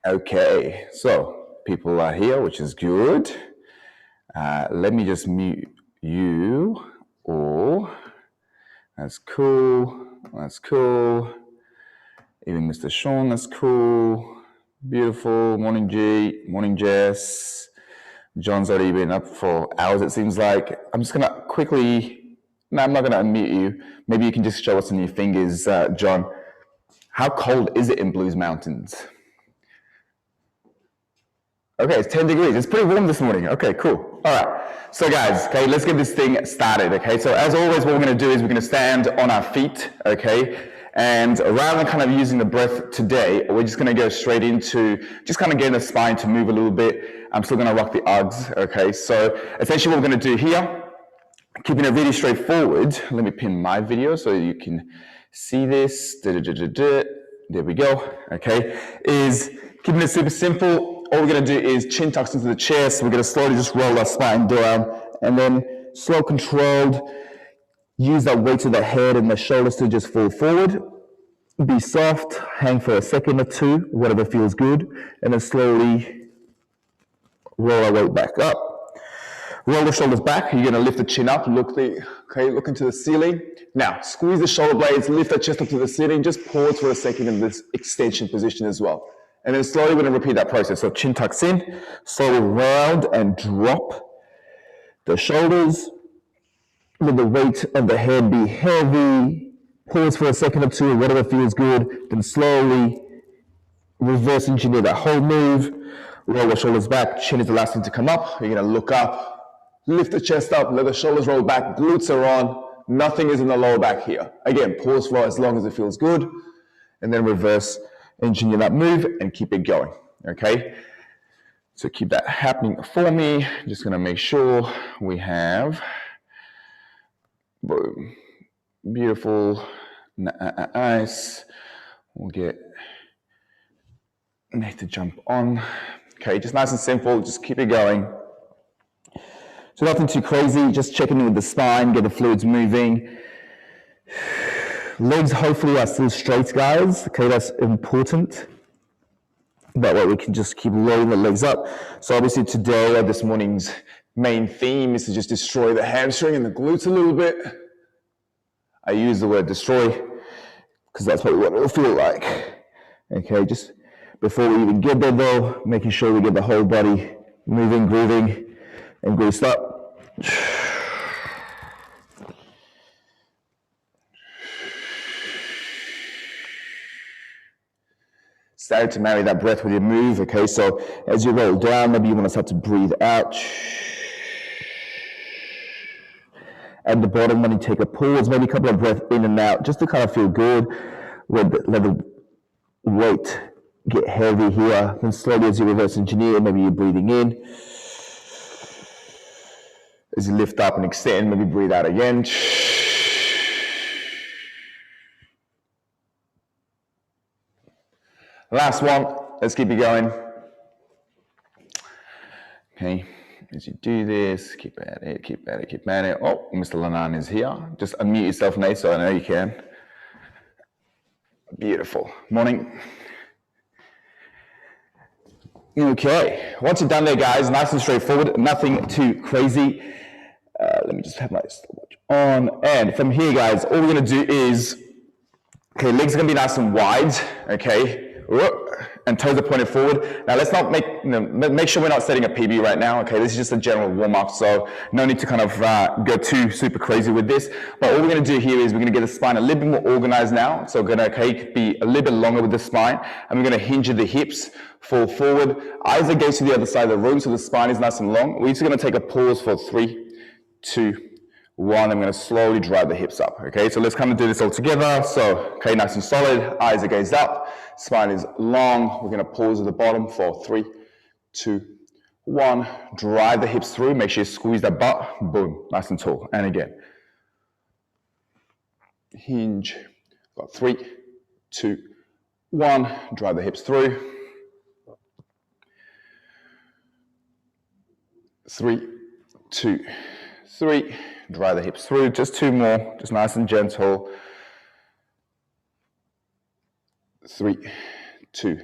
Okay, so people are here, which is good. Let me just mute you all. That's cool. That's cool. Even Mr. Sean, that's cool. Beautiful. Morning, G. Morning, Jess. John's already been up for hours, it seems like. I'm just going to quickly... No, I'm not going to unmute you. Maybe you can just show us on your fingers, John. How cold is it in Blues Mountains? Okay, it's 10 degrees. It's pretty warm this morning. Okay, cool. All right. So guys, okay, let's get this thing started, okay? So as always, what we're going to do is we're going to stand on our feet, okay? And rather than kind of using the breath today, we're just going to go straight into just kind of getting the spine to move a little bit. I'm still going to rock the Uggs, okay? So essentially what we're going to do here, keeping it really straightforward. Let me pin my video so you can see this. There we go, okay? Is keeping it super simple. All we're going to do is chin tucks into the chest. We're going to slowly just roll our spine down and then slow, controlled. Use that weight to the head and the shoulders to just fall forward. Be soft, hang for a second or two, whatever feels good, and then slowly roll our weight back up. Roll the shoulders back. You're going to lift the chin up, look into the ceiling. Now, squeeze the shoulder blades, lift the chest up to the ceiling. Just pause for a second in this extension position as well. And then slowly we're going to repeat that process. So chin tucks in, slowly round and drop the shoulders. Let the weight of the head be heavy. Pause for a second or two, whatever feels good. Then slowly reverse engineer that whole move. Roll the shoulders back. Chin is the last thing to come up. You're going to look up, lift the chest up, let the shoulders roll back. Glutes are on. Nothing is in the lower back here. Again, pause for as long as it feels good. And then reverse engineer that move and keep it going, okay? So keep that happening for me. Just gonna make sure we have, boom, beautiful, nice. We'll get Nate to jump on. Okay, just nice and simple, just keep it going. So nothing too crazy, just checking in with the spine, get the fluids moving. Legs hopefully are still straight, guys. Okay, that's important. That way we can just keep rolling the legs up. So obviously today, this morning's main theme is to just destroy the hamstring and the glutes a little bit. I use the word destroy because that's what we want it to feel like. Okay, just before we even get there though, making sure we get the whole body moving, grooving, and greased up. Start to marry that breath with your move, okay? So as you roll down, maybe you want to start to breathe out. At the bottom, when you take a pause, maybe a couple of breaths in and out, just to kind of feel good. Let the weight get heavy here. Then slowly as you reverse engineer, maybe you're breathing in. As you lift up and extend, maybe breathe out again. Last one, let's keep it going. Okay, as you do this, keep at it, keep at it, keep at it. Oh, Mr. Lanan is here. Just unmute yourself, Nate, so I know you can. Beautiful. Morning. Okay, once you're done there, guys, nice and straightforward, nothing too crazy. Let me just have my stopwatch on. And from here, guys, all we're gonna do is, okay, legs are gonna be nice and wide, okay? And toes are pointed forward. Now let's not make sure we're not setting a PB right now, okay? This is just a general warm-up, so no need to kind of go too super crazy with this. But all we're gonna do here is we're gonna get the spine a little bit more organized now. So we're gonna be a little bit longer with the spine, and we're gonna hinge at the hips, fall forward. Eyes are gaze to the other side of the room, so the spine is nice and long. We're just gonna take a pause for 3, 2, 1. I'm gonna slowly drive the hips up, okay? So let's kind of do this all together. So, okay, nice and solid, eyes are gazed up, spine is long. We're gonna pause at the bottom for 3, 2, 1. Drive the hips through, make sure you squeeze that butt, boom, nice and tall. And again, hinge, got 3, 2, 1. Drive the hips through. 3, 2, 3. Drive the hips through, just 2 more, just nice and gentle. 3, 2,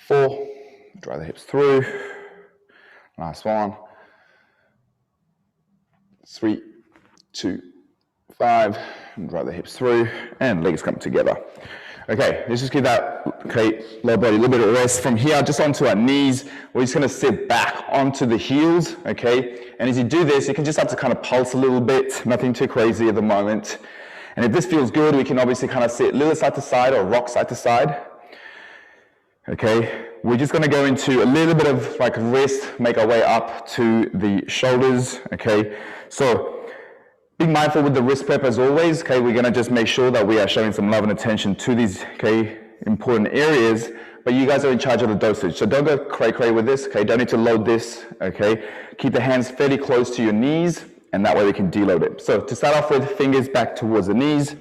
4. Drive the hips through. Last one. 3, 2, 5. Drive the hips through, and legs come together. Okay, let's just give that lower body a little bit of rest. From here, just onto our knees. We're just going to sit back onto the heels, okay? And as you do this, you can just have to kind of pulse a little bit. Nothing too crazy at the moment. And if this feels good, we can obviously kind of sit a little side to side or rock side to side. Okay, we're just going to go into a little bit of like wrist, make our way up to the shoulders. Okay, so be mindful with the wrist prep as always. Okay, we're going to just make sure that we are showing some love and attention to these important areas, but you guys are in charge of the dosage. So don't go cray-cray with this. Okay, don't need to load this. Okay, keep the hands fairly close to your knees, and that way we can deload it. So to start off with, fingers back towards the knees,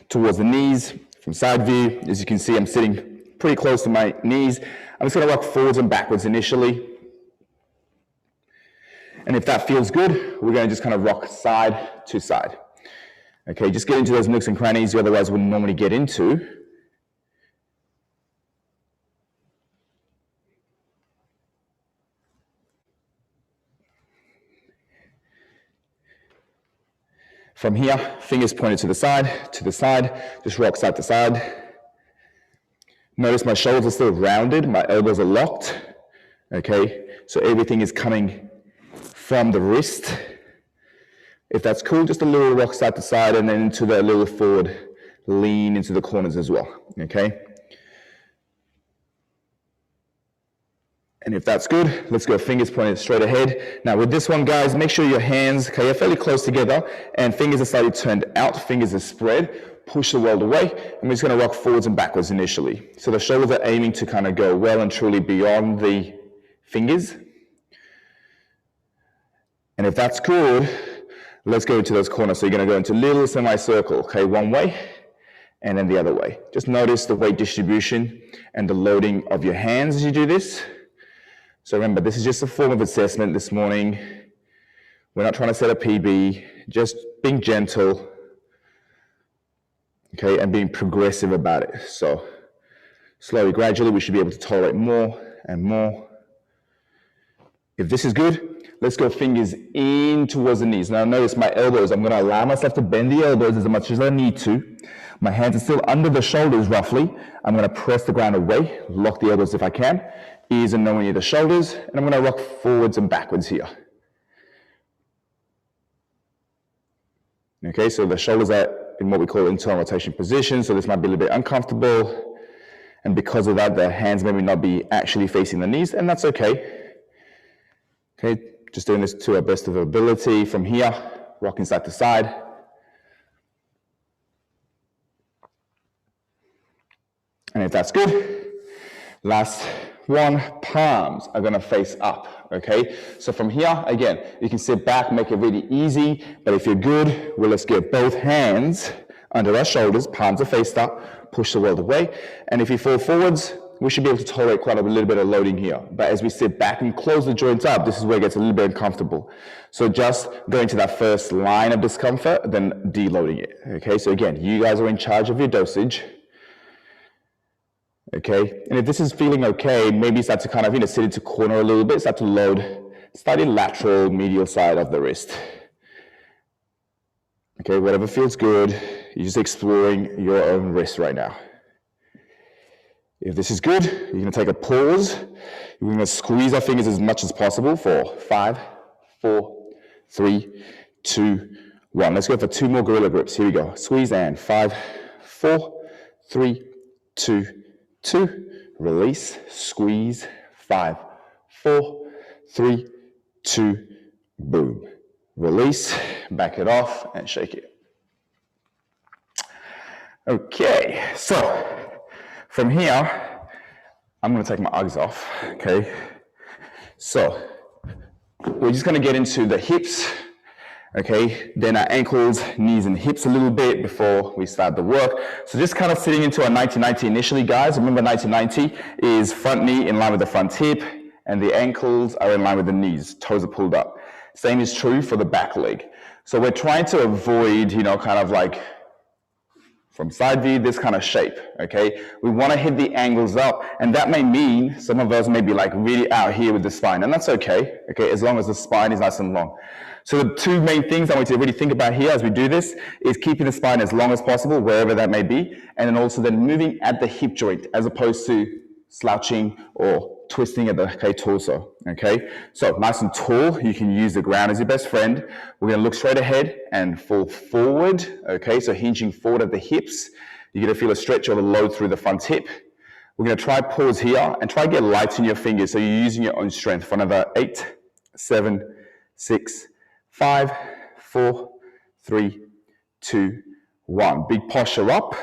from side view. As you can see, I'm sitting pretty close to my knees. I'm just going to rock forwards and backwards initially. And if that feels good, we're going to just kind of rock side to side. Okay, just get into those nooks and crannies you otherwise wouldn't normally get into. From here, fingers pointed to the side, just rock side to side. Notice my shoulders are still rounded, my elbows are locked. Okay, so everything is coming from the wrist. If that's cool, just a little rock side to side and then into the little forward lean into the corners as well, okay? And if that's good, let's go fingers pointed straight ahead. Now with this one, guys, make sure your hands, okay, are fairly close together and fingers are slightly turned out, fingers are spread, push the world away, and we're just gonna rock forwards and backwards initially. So the shoulders are aiming to kind of go well and truly beyond the fingers. And if that's good, let's go into those corners. So you're going to go into a little semicircle, okay, one way and then the other way. Just notice the weight distribution and the loading of your hands as you do this. So remember, this is just a form of assessment this morning. We're not trying to set a PB, just being gentle, okay, and being progressive about it. So slowly, gradually, we should be able to tolerate more and more. If this is good, let's go fingers in towards the knees. Now notice my elbows. I'm going to allow myself to bend the elbows as much as I need to. My hands are still under the shoulders roughly. I'm going to press the ground away, lock the elbows if I can. Ears are nowhere near the shoulders, and I'm going to rock forwards and backwards here. Okay, so the shoulders are in what we call internal rotation position, so this might be a little bit uncomfortable. And because of that, the hands may not be actually facing the knees, and that's okay. Okay, just doing this to our best of our ability. From here, rocking side to side. And if that's good, last one, palms are gonna face up, okay? So from here, again, you can sit back, make it really easy, but if you're good, well, let's get both hands under our shoulders, palms are faced up, push the world away. And if you fall forwards, we should be able to tolerate quite a little bit of loading here. But as we sit back and close the joints up, this is where it gets a little bit uncomfortable. So just going to that first line of discomfort, then deloading it, okay? So again, you guys are in charge of your dosage, okay? And if this is feeling okay, maybe start to kind of, sit into corner a little bit, start to load slightly lateral medial side of the wrist. Okay, whatever feels good, you're just exploring your own wrist right now. If this is good, you're going to take a pause. We're going to squeeze our fingers as much as possible for 5, 4, 3, 2, 1. Let's go for 2 more gorilla grips. Here we go. Squeeze and 5, 4, 3, 2, 2. Release, squeeze, 5, 4, 3, 2, boom. Release, back it off and shake it. Okay, so from here, I'm going to take my Uggs off, okay? So we're just going to get into the hips, okay? Then our ankles, knees, and hips a little bit before we start the work. So just kind of sitting into our 90-90 initially, guys. Remember 90-90 is front knee in line with the front hip, and the ankles are in line with the knees. Toes are pulled up. Same is true for the back leg. So we're trying to avoid, kind of like from side view, this kind of shape, okay? We want to hit the angles up, and that may mean some of us may be like really out here with the spine, and that's okay, as long as the spine is nice and long. So the two main things I want you to really think about here as we do this is keeping the spine as long as possible, wherever that may be, and then also then moving at the hip joint as opposed to slouching or twisting at the torso, okay? So nice and tall, you can use the ground as your best friend. We're gonna look straight ahead and fall forward, okay? So hinging forward at the hips. You're gonna feel a stretch or a load through the front hip. We're gonna try pause here and try to get light in your fingers so you're using your own strength for another 8, 7, 6, 5, 4, 3, 2, 1. Big posture up.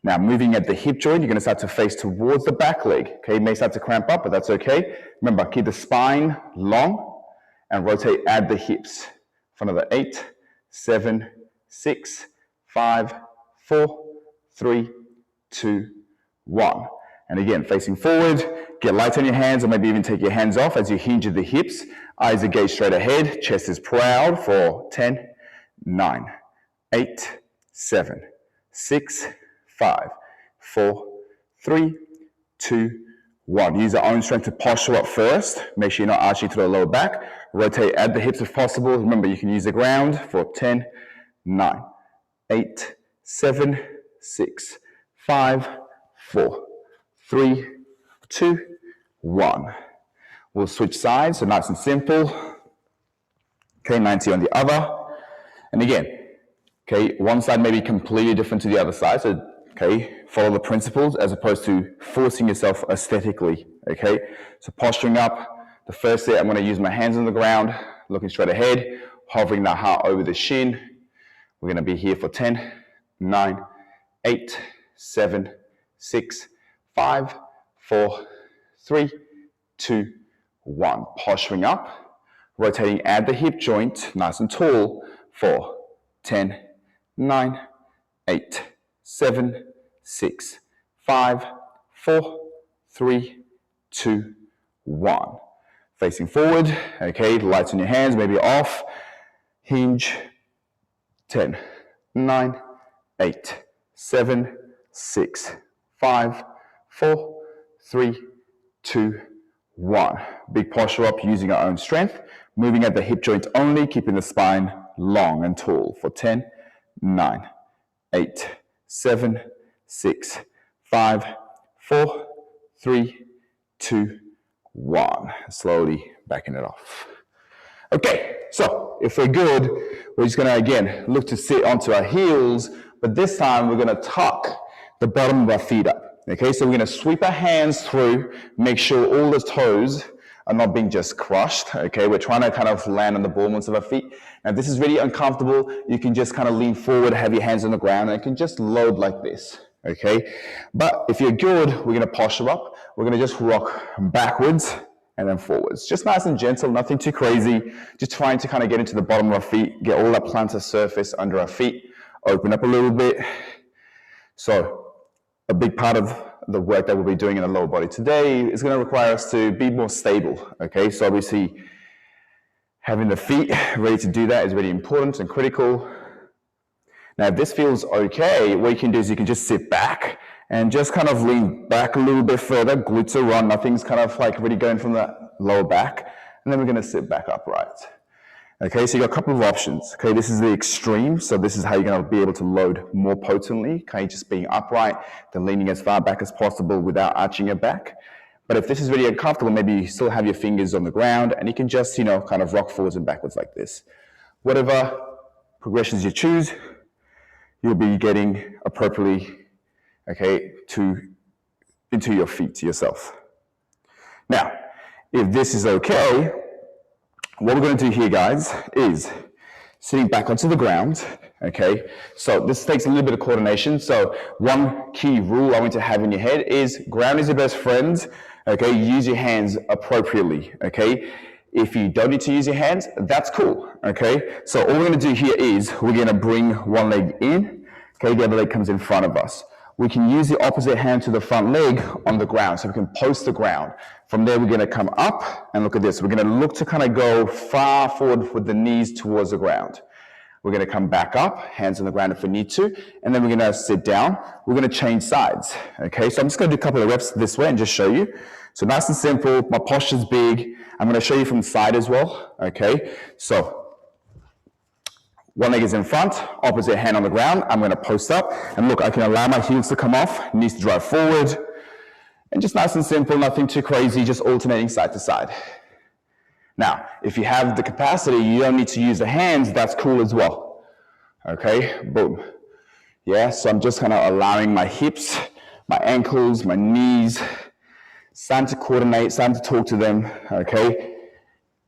Now, moving at the hip joint, you're going to start to face towards the back leg. Okay, you may start to cramp up, but that's okay. Remember, keep the spine long and rotate at the hips. For another 8, 7, 6, 5, 4, 3, 2, 1. And again, facing forward, get light on your hands, or maybe even take your hands off as you hinge at the hips. Eyes are gazed straight ahead, chest is proud for 10, 9, 8, 7, 6, 5, 4, 3, 2, 1. Use your own strength to posture up first. Make sure you're not arching through the lower back. Rotate at the hips if possible. Remember, you can use the ground for 10, 9, 8, 7, 6, 5, 4, 3, 2, 1. We'll switch sides, so nice and simple. Okay, 90 on the other. And again, okay, one side may be completely different to the other side, so okay, follow the principles as opposed to forcing yourself aesthetically, okay? So posturing up, the first set, I'm gonna use my hands on the ground, looking straight ahead, hovering the heart over the shin. We're gonna be here for 10, 9, 8, 7, 6, 5, 4, 3, 2, 1. Posturing up, rotating at the hip joint, nice and tall, for 10, 9, 8, 7, 6, 5, 4, 3, 2, 1. Facing forward, okay, lights on your hands, maybe off. Hinge, 10, 9, 8, 7, 6, 5, 4, 3, 2, 1. Big posture up using our own strength. Moving at the hip joint only, keeping the spine long and tall for 10, 9, 8, 7, 6, 5, 4, 3, 2, 1. Slowly backing it off. Okay, so if we're good, we're just gonna, again, look to sit onto our heels, but this time we're gonna tuck the bottom of our feet up. Okay, so we're gonna sweep our hands through, make sure all the toes are not being just crushed, okay? We're trying to kind of land on the ball joints of our feet. Now, if this is really uncomfortable, you can just kind of lean forward, have your hands on the ground, and you can just load like this, okay? But if you're good, we're gonna posture up. We're gonna just rock backwards and then forwards. Just nice and gentle, nothing too crazy. Just trying to kind of get into the bottom of our feet, get all that plantar surface under our feet, open up a little bit. So, a big part of the work that we'll be doing in the lower body today is going to require us to be more stable, okay? So obviously, having the feet ready to do that is really important and critical. Now, if this feels okay, what you can do is you can just sit back and just kind of lean back a little bit further, glutes are on, nothing's kind of like really going from the lower back, and then we're going to sit back upright. Okay, so you've got a couple of options. Okay, this is the extreme, so this is how you're going to be able to load more potently, okay, just being upright, then leaning as far back as possible without arching your back. But if this is really uncomfortable, maybe you still have your fingers on the ground and you can just, kind of rock forwards and backwards like this. Whatever progressions you choose, you'll be getting appropriately, okay, into your feet yourself. Now, if this is okay, what we're going to do here, guys, is sitting back onto the ground, okay? So this takes a little bit of coordination. So one key rule I want to have in your head is ground is your best friend, okay? Use your hands appropriately, okay? If you don't need to use your hands, that's cool, okay? So all we're going to do here is we're going to bring one leg in, okay? The other leg comes in front of us. We can use the opposite hand to the front leg on the ground, so we can post the ground. From there, we're going to come up and look at this. We're going to look to kind of go far forward with the knees towards the ground. We're going to come back up, hands on the ground if we need to, and then we're going to sit down. We're going to change sides, okay? So I'm just going to do a couple of reps this way and just show you. So nice and simple, my posture's big. I'm going to show you from the side as well, okay? So one leg is in front, opposite hand on the ground. I'm going to post up, and look, I can allow my heels to come off, knees to drive forward, and just nice and simple, nothing too crazy, just alternating side to side. Now, if you have the capacity, you don't need to use the hands, that's cool as well. Okay, boom. Yeah, so I'm just kind of allowing my hips, my ankles, my knees, starting to coordinate, starting to talk to them, okay?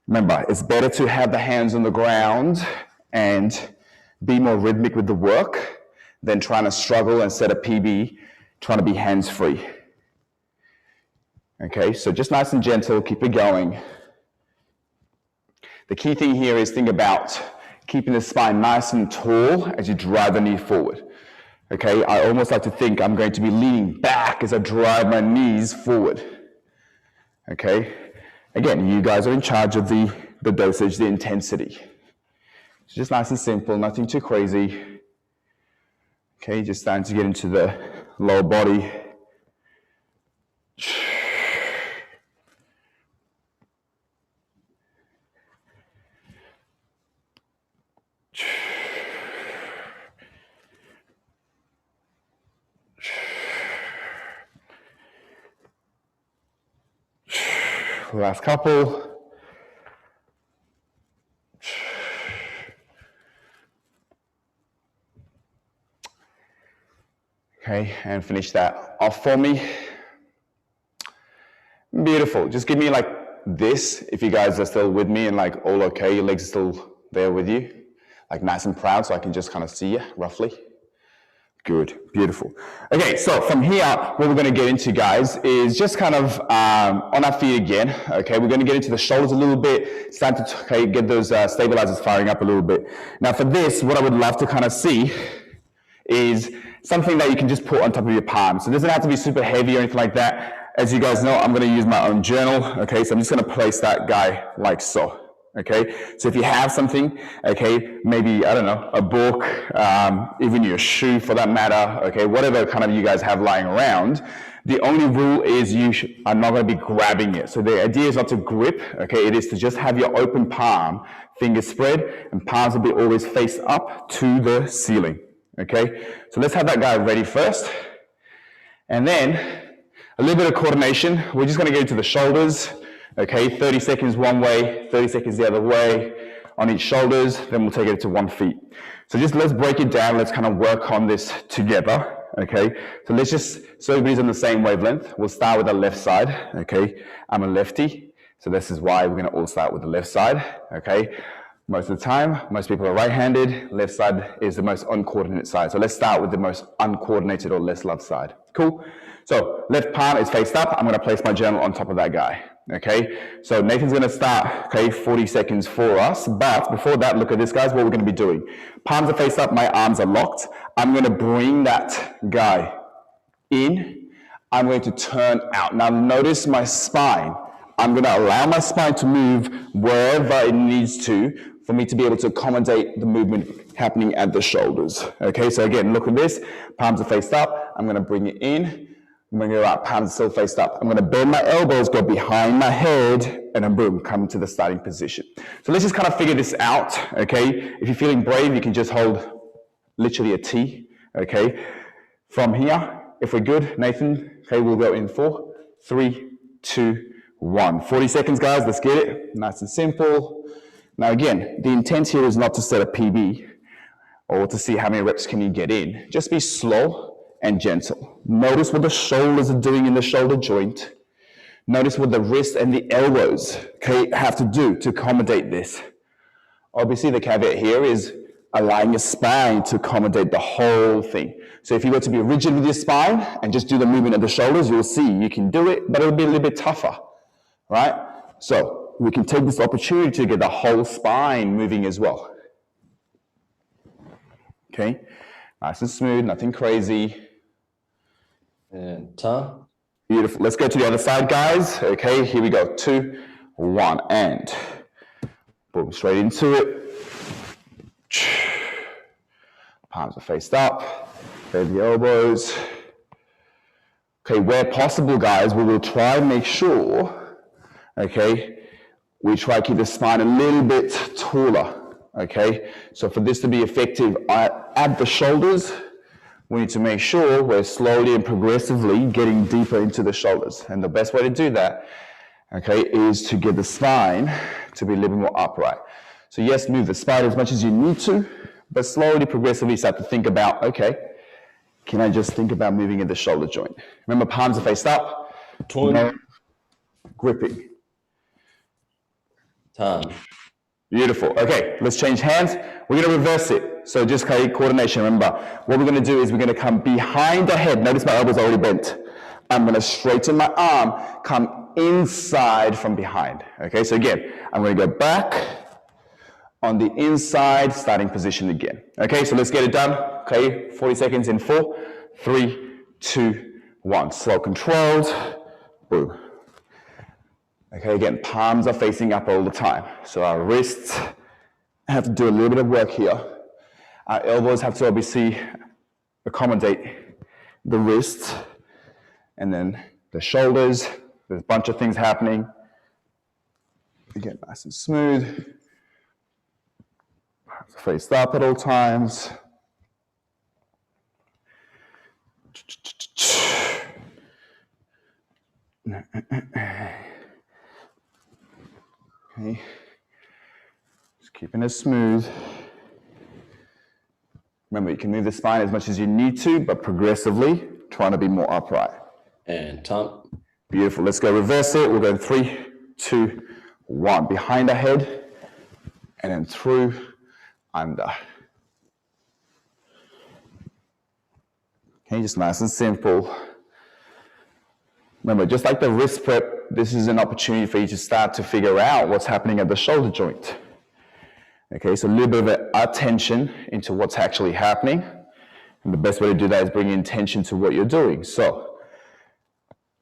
Remember, it's better to have the hands on the ground and be more rhythmic with the work than trying to struggle and set a PB, trying to be hands-free. Okay, so just nice and gentle, keep it going. The key thing here is think about keeping the spine nice and tall as you drive the knee forward. Okay, I almost like to think I'm going to be leaning back as I drive my knees forward. Okay, again, you guys are in charge of the dosage, the intensity. It's just nice and simple, nothing too crazy. Okay, just starting to get into the lower body. Last couple. Okay, and finish that off for me. Beautiful. Just give me like this if you guys are still with me and like all okay, your legs are still there with you. Like nice and proud so I can just kind of see you roughly. Good, beautiful. Okay, so from here, what we're going to get into, guys, is just kind of on our feet again. Okay, we're going to get into the shoulders a little bit, start to get those stabilizers firing up a little bit. Now for this, what I would love to kind of see is something that you can just put on top of your palms. So it doesn't have to be super heavy or anything like that. As you guys know, I'm going to use my own journal. Okay, so I'm just going to place that guy like so. Okay, so if you have something, okay, maybe, I don't know, a book, even your shoe for that matter, okay, whatever kind of you guys have lying around, the only rule is you are not going to be grabbing it. So the idea is not to grip, okay, it is to just have your open palm, fingers spread, and palms will be always face up to the ceiling, okay? So let's have that guy ready first. And then a little bit of coordination. We're just going to get into the shoulders. Okay, 30 seconds one way, 30 seconds the other way on each shoulders, then we'll take it to 1 feet. So just let's break it down, let's kind of work on this together, okay? So let's just, so everybody's on the same wavelength. We'll start with the left side, okay? I'm a lefty, so this is why we're gonna all start with the left side, okay? Most of the time, most people are right-handed, left side is the most uncoordinated side. So let's start with the most uncoordinated or less loved side. Cool? So left palm is faced up, I'm gonna place my journal on top of that guy. Okay, so Nathan's going to start, okay, 40 seconds for us, but before that, look at this, guys, what we're going to be doing. Palms are faced up, my arms are locked. I'm going to bring that guy in. I'm going to turn out. Now notice my spine. I'm going to allow my spine to move wherever it needs to for me to be able to accommodate the movement happening at the shoulders. Okay, so again, look at this. Palms are faced up. I'm going to bring it in. I'm going to go out, palms still faced up. I'm going to bend my elbows, go behind my head, and then boom, come to the starting position. So let's just kind of figure this out, okay? If you're feeling brave, you can just hold literally a T, okay? From here, if we're good, Nathan, okay, we'll go in 4, 3, 2, 1. 40 seconds, guys, let's get it. Nice and simple. Now again, the intent here is not to set a PB or to see how many reps can you get in. Just be slow and gentle. Notice what the shoulders are doing in the shoulder joint. Notice what the wrist and the elbows, okay, have to do to accommodate this. Obviously, the caveat here is allowing your spine to accommodate the whole thing. So if you were to be rigid with your spine and just do the movement of the shoulders, you'll see you can do it, but it'll be a little bit tougher, right? So we can take this opportunity to get the whole spine moving as well. Okay, nice and smooth, nothing crazy. And turn. Beautiful. Let's go to the other side, guys. Okay, here we go. 2, 1, and boom, straight into it. Palms are faced up, bend the elbows. Okay, where possible, guys, we will try and make sure, okay, we try to keep the spine a little bit taller, okay? So for this to be effective at the shoulders, we need to make sure we're slowly and progressively getting deeper into the shoulders. And the best way to do that, okay, is to get the spine to be a little more upright. So yes, move the spine as much as you need to, but slowly, progressively start to think about, okay, can I just think about moving in the shoulder joint? Remember, palms are faced up, no gripping. Time. Beautiful. Okay, let's change hands. We're going to reverse it. So just coordination. Remember, what we're going to do is we're going to come behind the head. Notice my elbow's already bent. I'm going to straighten my arm, come inside from behind. Okay, so again, I'm going to go back on the inside, starting position again. Okay, so let's get it done. Okay, 40 seconds in 4, 3, 2, 1. Slow, controlled. Boom. Okay, again, palms are facing up all the time. So our wrists have to do a little bit of work here. Our elbows have to obviously accommodate the wrists. And then the shoulders, there's a bunch of things happening. Again, nice and smooth. Palms are faced up at all times. Okay, just keeping it smooth. Remember, you can move the spine as much as you need to, but progressively trying to be more upright. And time. Beautiful. Let's go reverse it. We're going 3, 2, 1. Behind the head, and then through, under. Okay, just nice and simple. Remember, just like the wrist prep, this is an opportunity for you to start to figure out what's happening at the shoulder joint. Okay, so a little bit of attention into what's actually happening. And the best way to do that is bring intention to what you're doing. So,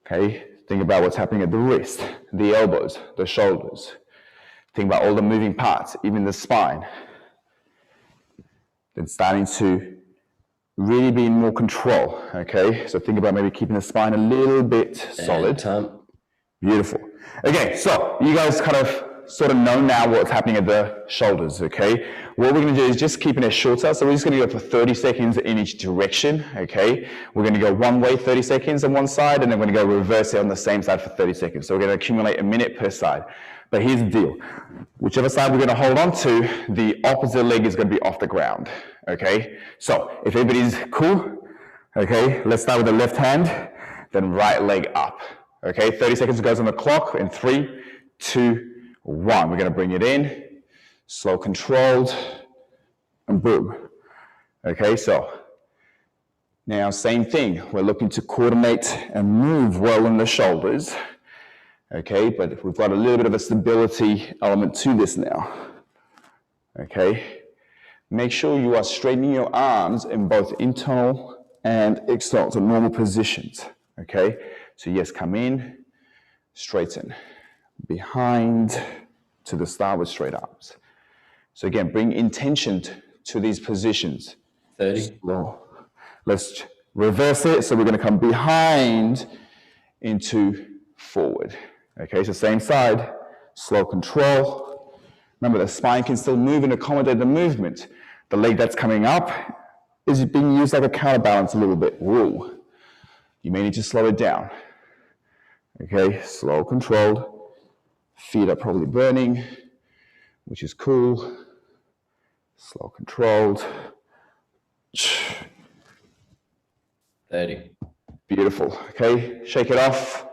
okay, think about what's happening at the wrist, the elbows, the shoulders. Think about all the moving parts, even the spine. Then starting to really be in more control, okay? So think about maybe keeping the spine a little bit solid. Time. Beautiful. Okay, so you guys kind of sort of know now what's happening at the shoulders, okay? What we're gonna do is just keeping it shorter. So we're just gonna go for 30 seconds in each direction, okay? We're gonna go one way, 30 seconds on one side, and then we're gonna go reverse it on the same side for 30 seconds. So we're gonna accumulate a minute per side. But here's the deal. Whichever side we're gonna hold on to, the opposite leg is gonna be off the ground, okay? So if everybody's cool, okay, let's start with the left hand, then right leg up, okay? 30 seconds goes on the clock in 3, 2, 1. We're gonna bring it in, slow, controlled, and boom. Okay, so now same thing. We're looking to coordinate and move well in the shoulders. Okay, but we've got a little bit of a stability element to this now. Okay, make sure you are straightening your arms in both internal and external, so normal positions. Okay, so yes, come in, straighten, behind to the start with straight arms. So again, bring intention to these positions. 30. Slow. Let's reverse it. So we're going to come behind into forward. Okay, so same side, slow, control. Remember, the spine can still move and accommodate the movement. The leg that's coming up is being used like a counterbalance a little bit. Whoa. You may need to slow it down. Okay, slow, controlled. Feet are probably burning, which is cool. Slow, controlled. 30. Beautiful. Okay, shake it off.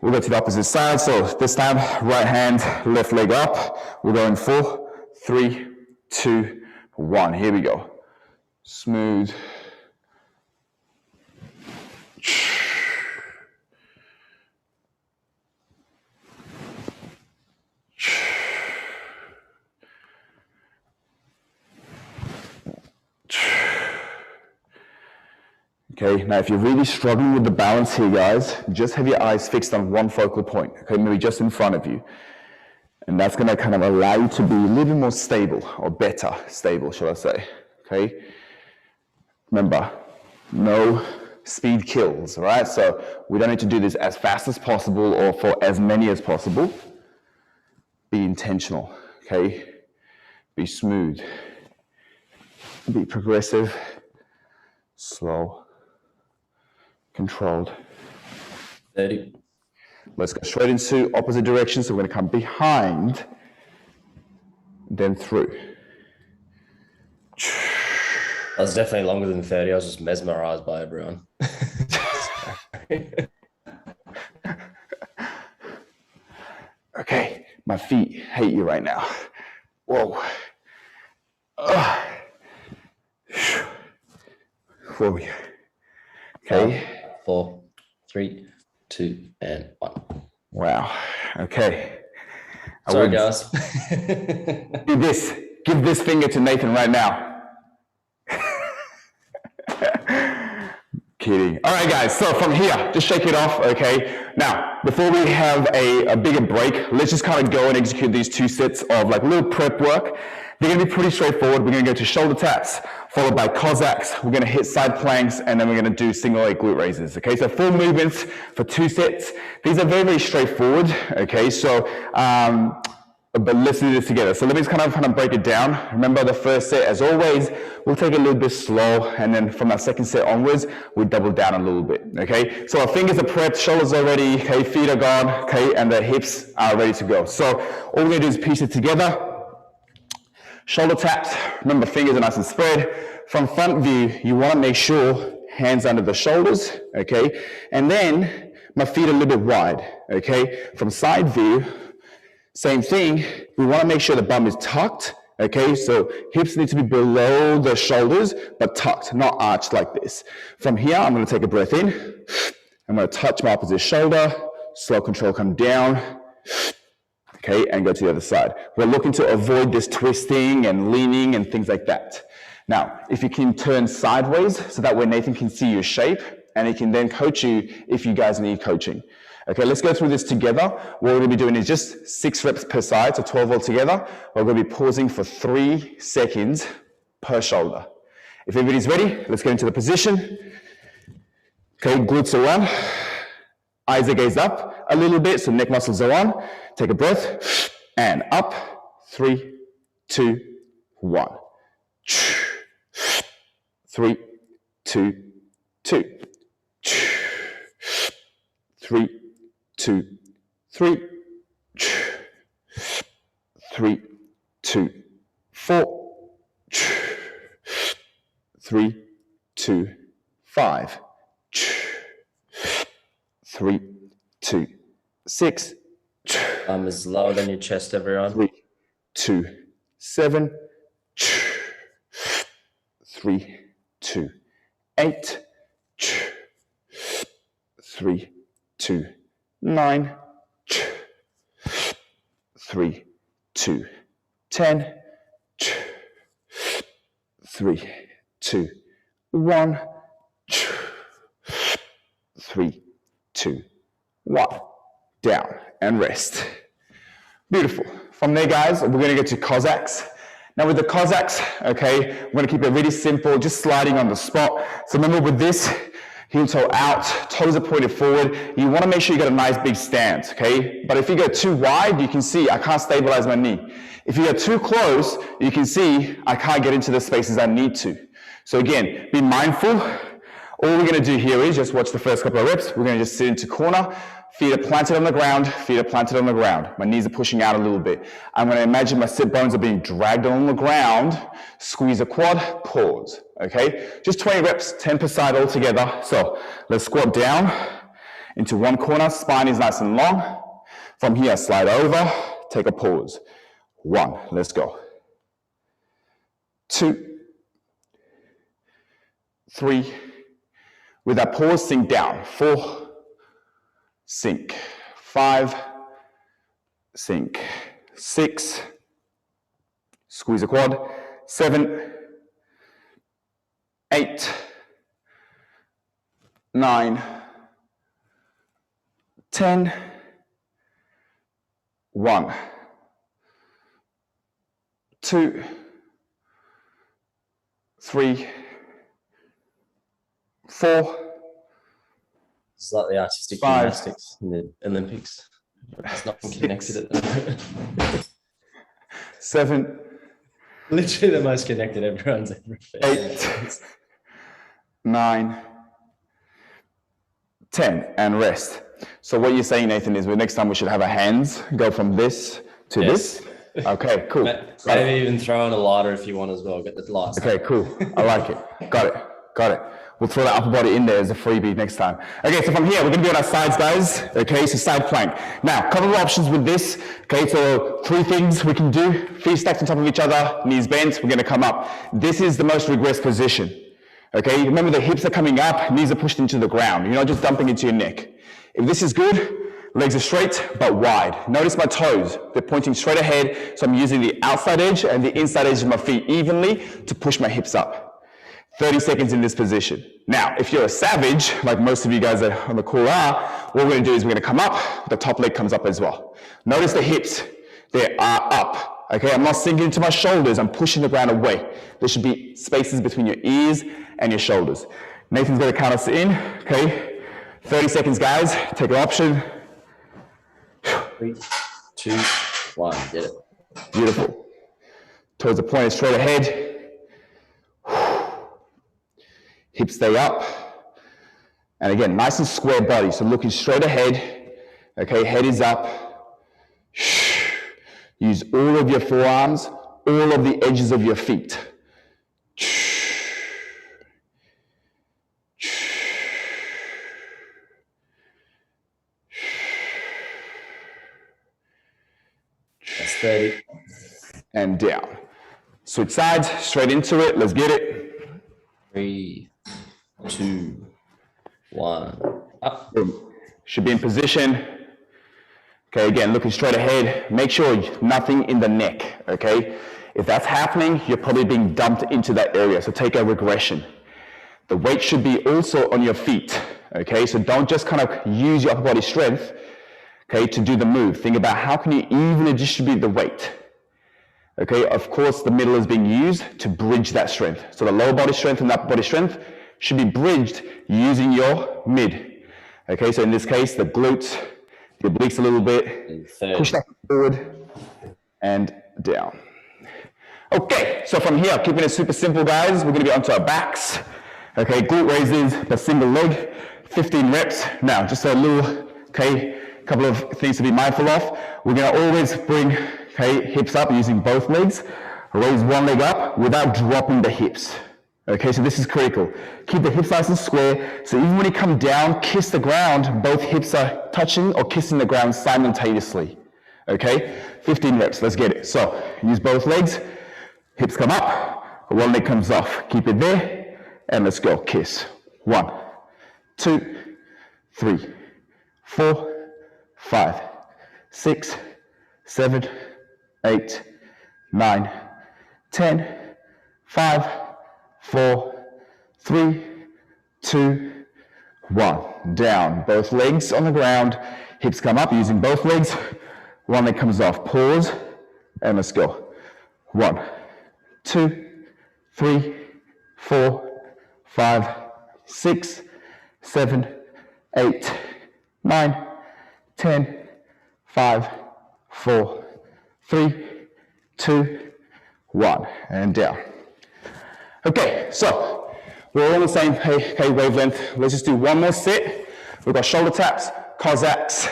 We'll go to the opposite side. So this time, right hand, left leg up. We're going 4, 3, 2, 1. Here we go. Smooth. Okay, now if you're really struggling with the balance here, guys, just have your eyes fixed on one focal point, okay, maybe just in front of you. And that's gonna kind of allow you to be a little bit more stable, or better stable, shall I say. okay? Remember, no speed kills, all right? So we don't need to do this as fast as possible or for as many as possible. Be intentional, okay? Be smooth. Be progressive, slow, controlled. 30. Let's go straight into opposite direction. So we're gonna come behind, then through. That was definitely longer than 30. I was just mesmerized by everyone. Okay, my feet hate you right now. Whoa. Whoa. Okay. 4, 3, 2, and 1. Wow. Okay. Sorry, guys. Give this finger to Nathan right now. Kidding. All right, guys, so from here, just shake it off, okay? Now, before we have a bigger break, let's just kind of go and execute these 2 sets of like little prep work. They're gonna be pretty straightforward. We're gonna go to shoulder taps, followed by Cossacks. We're gonna hit side planks, and then we're gonna do single leg glute raises, okay? So 4 movements for 2 sets. These are very, very straightforward, okay? So, but let's do this together. So let me just kind of break it down. Remember the first set, as always, we'll take it a little bit slow, and then from our second set onwards, we double down a little bit, okay? So our fingers are prepped, shoulders are ready, okay, feet are gone, okay, and the hips are ready to go. So all we're gonna do is piece it together. Shoulder taps, remember fingers are nice and spread. From front view, you wanna make sure hands under the shoulders, okay? And then my feet are a little bit wide, okay? From side view, same thing, we want to make sure the bum is tucked, okay? So hips need to be below the shoulders, but tucked, not arched like this. From here, I'm going to take a breath in. I'm going to touch my opposite shoulder, slow control, come down, okay, and go to the other side. We're looking to avoid this twisting and leaning and things like that. Now, if you can turn sideways, so that way Nathan can see your shape, and he can then coach you if you guys need coaching. Okay, let's go through this together. What we're gonna be doing is just 6 reps per side, so 12 altogether. We're gonna be pausing for 3 seconds per shoulder. If everybody's ready, let's get into the position. Okay, glutes are on. Eyes are gazed up a little bit, so neck muscles are on. Take a breath, and up. 3, 2, 1. 3, 2, 2. 3, 2, 3, 3, 2, 4, 3, 2, 5, 3, 2, 6. Arm is lower than your chest, everyone. 3, 2, 7, 3, 2, 8, 3, 2, 9, 3, 2, 10, 3, 2, 1, 3, 2, 1. Down and rest. Beautiful. From there, guys, we're going to get to Cossacks. Now with the Cossacks, okay, we're going to keep it really simple, just sliding on the spot. So remember with this, heel toe out, toes are pointed forward. You want to make sure you got a nice big stance, okay? But if you go too wide, you can see I can't stabilize my knee. If you go too close, you can see I can't get into the spaces I need to. So again, be mindful. All we're going to do here is just watch the first couple of reps. We're going to just sit into corner. Feet are planted on the ground, feet are planted on the ground. My knees are pushing out a little bit. I'm going to imagine my sit bones are being dragged on the ground. Squeeze a quad, pause, okay? Just 20 reps, 10 per side all together. So let's squat down into one corner. Spine is nice and long. From here, slide over, take a pause. 1, let's go. 2, 3. With that pause, sink down. 4, sink. 5, sink. 6, squeeze a quad. 7, 8, 9, 10, 1, 2, 3, 4. It's like the artistic 5, gymnastics in the Olympics. It's not connected at the moment. 7. Literally the most connected everyone's ever been. 8, 9, 10, and rest. So what you're saying, Nathan, is next time we should have our hands go from this to this. Okay, cool. Maybe even throw in a lighter if you want as well. Get the lights. Okay, cool. I like it. Got it. Got it. We'll throw the upper body in there as a freebie next time. Okay, so from here, we're going to be on our sides, guys. Okay, so side plank. Now, a couple of options with this. Okay, so 3 things we can do. Feet stacked on top of each other, knees bent. We're going to come up. This is the most regressed position. Okay, remember the hips are coming up, knees are pushed into the ground. You're not just dumping into your neck. If this is good, legs are straight but wide. Notice my toes. They're pointing straight ahead, so I'm using the outside edge and the inside edge of my feet evenly to push my hips up. 30 seconds in this position. Now, if you're a savage, like most of you guys that are on the call are, what we're going to do is we're going to come up, the top leg comes up as well. Notice the hips, they are up. Okay, I'm not sinking into my shoulders, I'm pushing the ground away. There should be spaces between your ears and your shoulders. Nathan's going to count us in, okay? 30 seconds, guys. Take an option. 3, 2, 1. Get it. Beautiful. Toes are pointed straight ahead. Hips stay up. And again, nice and square body. So looking straight ahead. Okay, head is up. Use all of your forearms, all of the edges of your feet. That's 30. And down. Switch sides, straight into it. Let's get it. 3, 2, 1. Up. Boom. Should be in position. Okay, again, looking straight ahead. Make sure nothing in the neck, okay? If that's happening, you're probably being dumped into that area, so take a regression. The weight should be also on your feet, okay? So don't just kind of use your upper body strength, okay, to do the move. Think about how can you evenly distribute the weight. Okay, of course, the middle is being used to bridge that strength. So the lower body strength and the upper body strength should be bridged using your mid. Okay, so in this case, the glutes, the obliques a little bit, push that forward and down. Okay, so from here, keeping it super simple, guys, we're gonna be onto our backs. Okay, glute raises, the single leg, 15 reps. Now, just a little, okay, couple of things to be mindful of. We're gonna always bring, okay, hips up using both legs. Raise one leg up without dropping the hips. Okay, so this is critical. Keep the hips nice and square, so even when you come down, kiss the ground, both hips are touching or kissing the ground simultaneously. Okay, 15 reps, let's get it. So, use both legs, hips come up, one leg comes off. Keep it there, and let's go, kiss. 1, 2, 3, 4, 5, 6, 7, 8, 9, 10, 5, 4, 3, 2, 1. Down. Both legs on the ground. Hips come up using both legs. One leg comes off. Pause. And let's go. 1, 2, 3, 4, 5, 6, 7, 8, 9, 10, 5, 4, 3, 2, 1. And down. Okay, so we're all on the same wavelength. Let's just do one more set. We've got shoulder taps, Cossacks,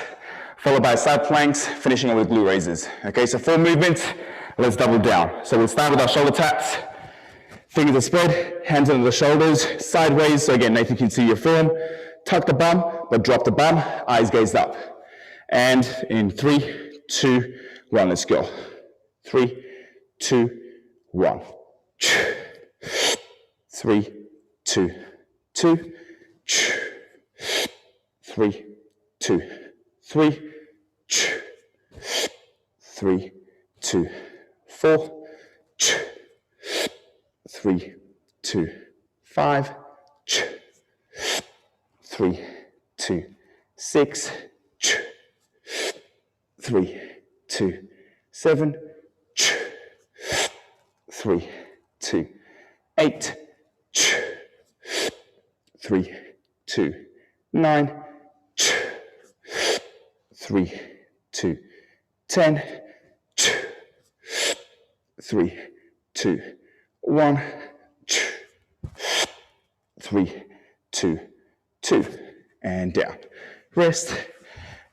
followed by side planks, finishing up with glute raises. Okay, so 4 movements. Let's double down. So we'll start with our shoulder taps. Fingers are spread, hands under the shoulders, sideways. So again, Nathan can see your form. Tuck the bum, but drop the bum, eyes gazed up. And in 3, 2, 1, let's go. 3, 2, 1. 3, 2, 2, 3, 2, 3, 3, 2, 4, 3, 2, 5, 3, 2, 6, 3, 2, 7, 3, 2, 8, 3, 2, 9, 3, 2, 10, 3, 2, 1, 3, 2, 2, and down. Rest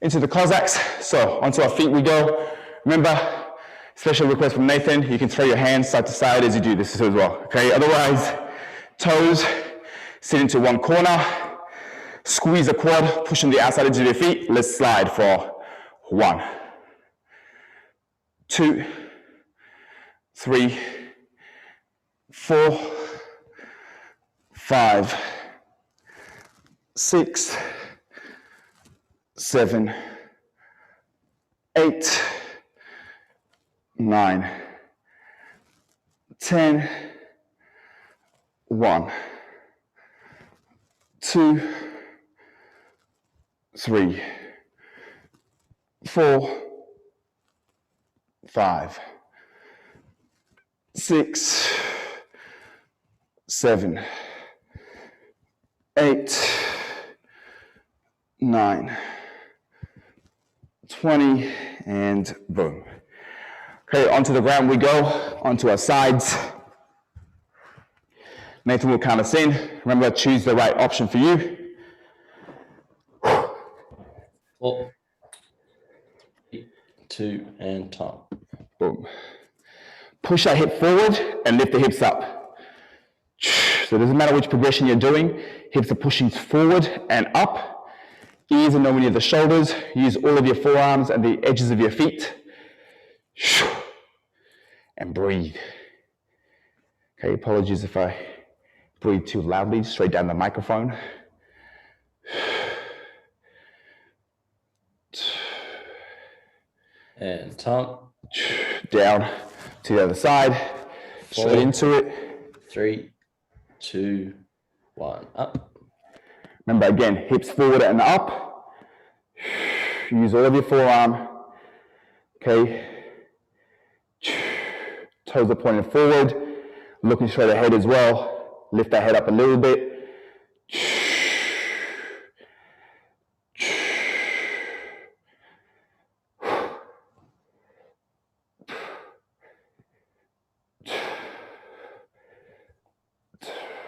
into the Cossacks. So onto our feet we go. Remember, special request from Nathan, you can throw your hands side to side as you do this as well, okay? Otherwise, toes sit into one corner, squeeze the quad, pushing the outside edge of your feet. Let's slide for 1, 2, 3, 4, 5, 6, 7, 8, 9, 10, 1, 2, 3, 4, 5, 6, 7, 8, 9, 20, and boom. Okay, onto the ground we go, onto our sides. Nathan will count us in. Remember, choose the right option for you. 4, 3, 2, and time. Boom. Push that hip forward and lift the hips up. So it doesn't matter which progression you're doing, hips are pushing forward and up. Ears are nowhere near the shoulders. Use all of your forearms and the edges of your feet. And breathe. Okay, apologies if I breathe too loudly, straight down the microphone. And time. Down to the other side, 4, straight into it. 3, 2, 1, up. Remember again, hips forward and up. Use all of your forearm. Okay. Toes are pointing forward, looking straight ahead as well. Lift that head up a little bit.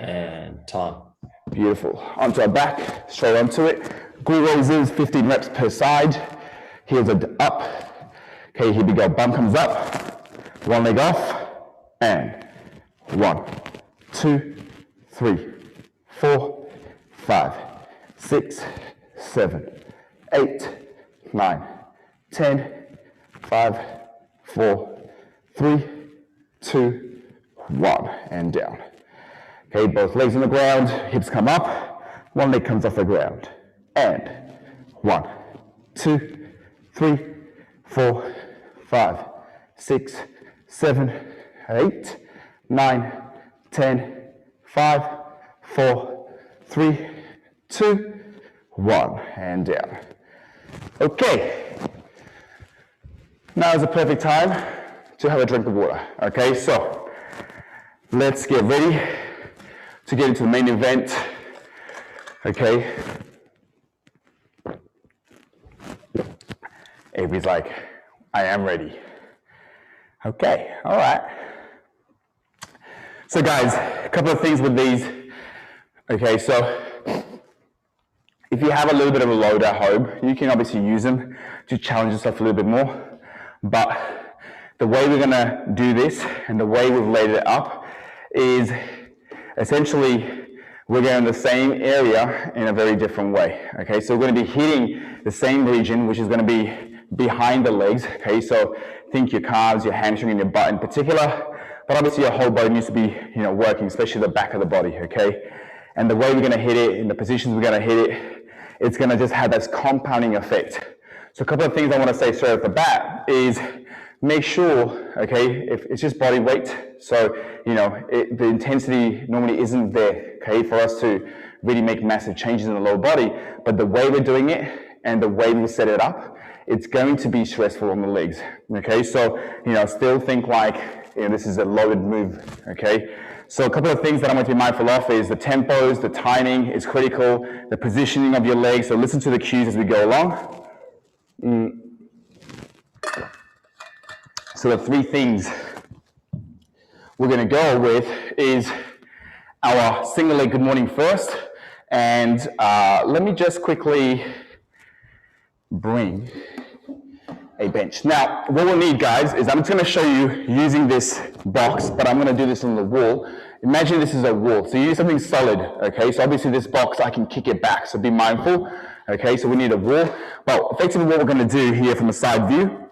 And time. Beautiful. Onto our back, straight onto it. Glute raises, 15 reps per side. Heels are up. Okay, here we go. Bum comes up. One leg off. And 1, 2, 3, 4, 5, 6, 7, 8, 9, 10, 5, 4, 3, 2, 1, and down. Okay, both legs on the ground, hips come up, one leg comes off the ground. And 1, 2, 3, 4, 5, 6, 7, 8, 9, 10, 5, 4, 3, 2, 1, and down. Okay, now is the perfect time to have a drink of water. Okay, so let's get ready to get into the main event. Okay. Avery's like, I am ready. Okay, all right. So guys, a couple of things with these. Okay, so if you have a little bit of a load at home, you can obviously use them to challenge yourself a little bit more. But the way we're gonna do this and the way we've laid it up is essentially we're going to the same area in a very different way. Okay, so we're going to be hitting the same region, which is going to be behind the legs. Okay, so think your calves, your hamstring, and your butt in particular. But obviously your whole body needs to be, working, especially the back of the body. Okay, and the way we're going to hit it, in the positions we're going to hit it, it's going to just have this compounding effect. So a couple of things I want to say straight off the bat is make sure, okay, if it's just body weight, so, the intensity normally isn't there, okay, for us to really make massive changes in the lower body, but the way we're doing it and the way we set it up, it's going to be stressful on the legs, okay? So, still think like, this is a loaded move, okay? So a couple of things that I'm going to be mindful of is the tempos, the timing is critical, the positioning of your legs. So listen to the cues as we go along. So the three things we're going to go with is our single leg good morning first. And let me just quickly bring a bench. Now, what we'll need, guys, is I'm just going to show you using this box, but I'm going to do this on the wall. Imagine this is a wall. So you need something solid, okay? So obviously this box, I can kick it back, so be mindful, okay? So we need a wall. Well, effectively what we're going to do here from a side view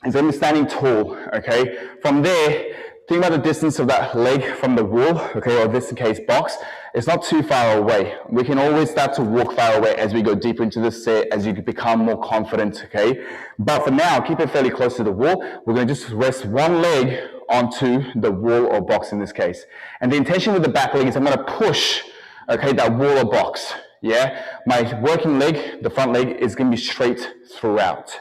is I'm standing tall, okay? From there, think about the distance of that leg from the wall, okay, or this case box. It's not too far away. We can always start to walk far away as we go deeper into the set, as you become more confident, okay? But for now, keep it fairly close to the wall. We're going to just rest one leg onto the wall or box in this case. And the intention with the back leg is I'm going to push, okay, that wall or box, yeah? My working leg, the front leg, is going to be straight throughout.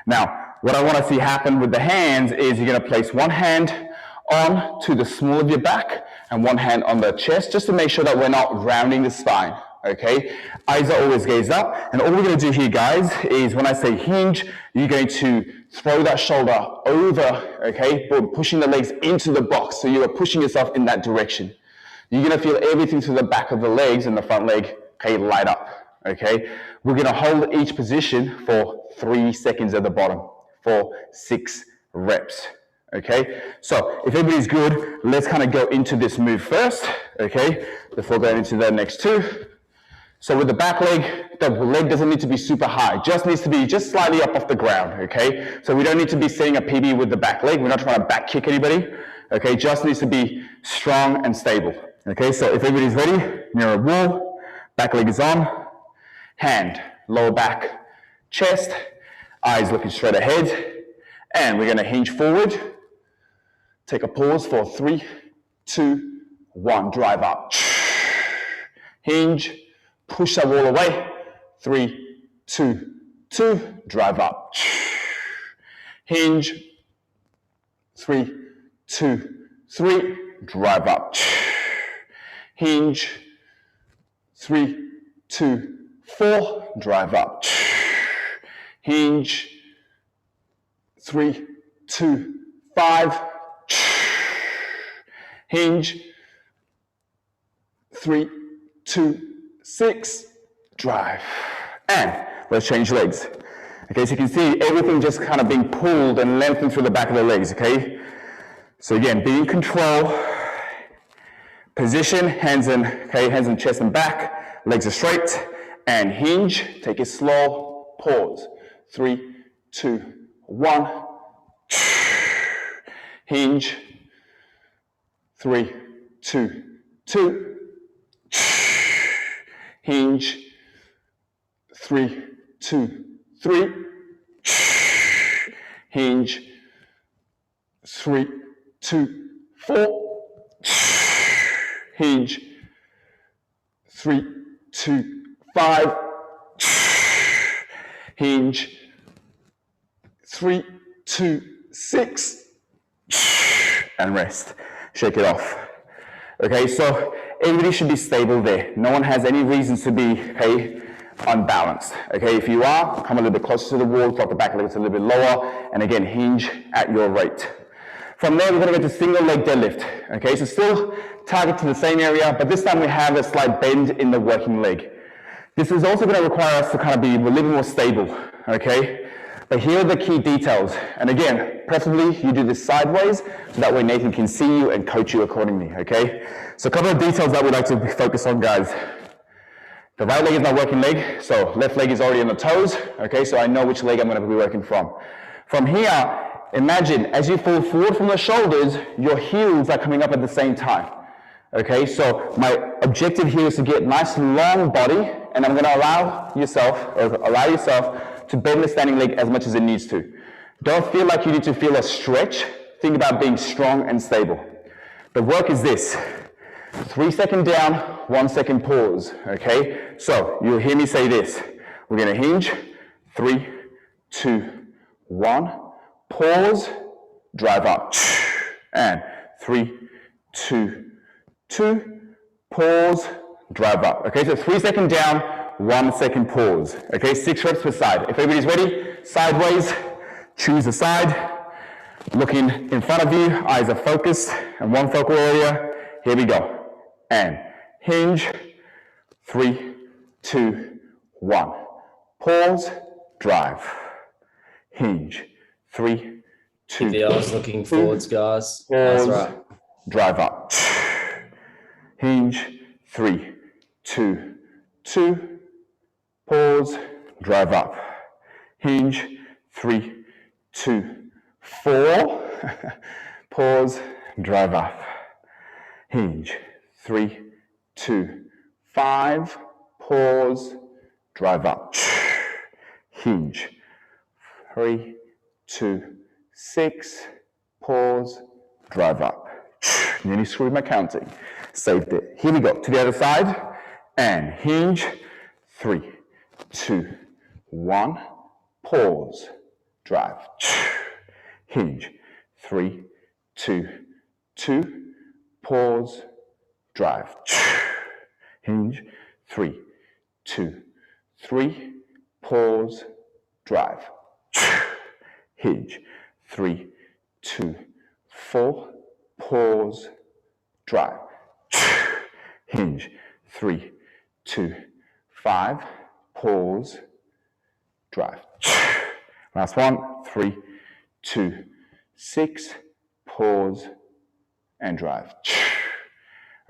Now, what I want to see happen with the hands is you're going to place one hand on to the small of your back and one hand on the chest, just to make sure that we're not rounding the spine, okay? Eyes are always gazed up. And all we're going to do here, guys, is when I say hinge, you're going to throw that shoulder over, okay? But pushing the legs into the box, so you are pushing yourself in that direction. You're going to feel everything through the back of the legs and the front leg, okay, light up, okay? We're going to hold each position for 3 seconds at the bottom for 6 reps. Okay, so if everybody's good, let's kind of go into this move first, okay, before going into the next two. So with the back leg, the leg doesn't need to be super high, just needs to be just slightly up off the ground, okay? So we don't need to be setting a PB with the back leg. We're not trying to back kick anybody, okay? Just needs to be strong and stable, okay? So if everybody's ready, near a wall, back leg is on, hand, lower back, chest, eyes looking straight ahead, and we're gonna hinge forward. Take a pause for 3, 2, 1, drive up. Hinge, push that wall away. 3, 2, 2, drive up. Hinge, 3, 2, 3, drive up. Hinge, 3, 2, 4, drive up. Hinge, 3, 2, 5, hinge, 3, 2, 6, drive. And let's change legs. Okay, so you can see everything just kind of being pulled and lengthened through the back of the legs, okay? So again, be in control. Position, hands in chest and back, legs are straight, and hinge, take it slow, pause. 3, 2, 1, hinge, 3, 2, 2, hinge, 3, 2, 3, hinge, 3, 2, 4, hinge, 3, 2, 5, hinge, 3, 2, 6, and rest. Shake it off. Okay, so everybody should be stable there. No one has any reasons to be, okay, unbalanced. Okay, if you are, come a little bit closer to the wall, drop the back legs a little bit lower, and again, hinge at your rate. From there, we're going to go to single leg deadlift. Okay, so still target to the same area, but this time we have a slight bend in the working leg. This is also going to require us to kind of be a little bit more stable. Okay, but here are the key details. And again, preferably you do this sideways, so that way Nathan can see you and coach you accordingly. Okay, so a couple of details that we'd like to focus on, guys. The right leg is my working leg, so left leg is already on the toes. Okay, so I know which leg I'm going to be working from. From here, imagine as you fall forward from the shoulders, your heels are coming up at the same time. Okay, so my objective here is to get nice long body, and I'm going to allow yourself to bend the standing leg as much as it needs to. Don't feel like you need to feel a stretch. Think about being strong and stable. The work is this: 3 seconds down, 1 second pause. Okay, so you'll hear me say this. We're going to hinge, 3, 2, 1, pause, drive up, and 3, 2, 2, pause, drive up. Okay, so 3 second down, 1 second pause. Okay, 6 reps per side. If everybody's ready, sideways, choose a side, looking in front of you, eyes are focused, and one focal area. Here we go. And hinge, 3, 2, 1. Pause, drive. Hinge, 3, 2. Keep the eyes looking forwards, guys. Pause, That's right. drive up. Hinge, 3, 2, 2. Pause, drive up. Hinge, 3, 2, 4. Pause, drive up. Hinge, 3, 2, 5. Pause, drive up. Hinge, 3, 2, 6. Pause, drive up. Nearly screwed my counting. Saved it. Here we go. To the other side. And hinge, 3, 2, 1. Pause, drive. Hinge, 3, 2, 2. Pause, drive. Hinge, 3, 2, 3. Pause, drive. Hinge, 3, 2, 4. Pause, drive. Hinge, 3, 2, 5. Pause, drive. Last one, 3, 2, 6. Pause, and drive.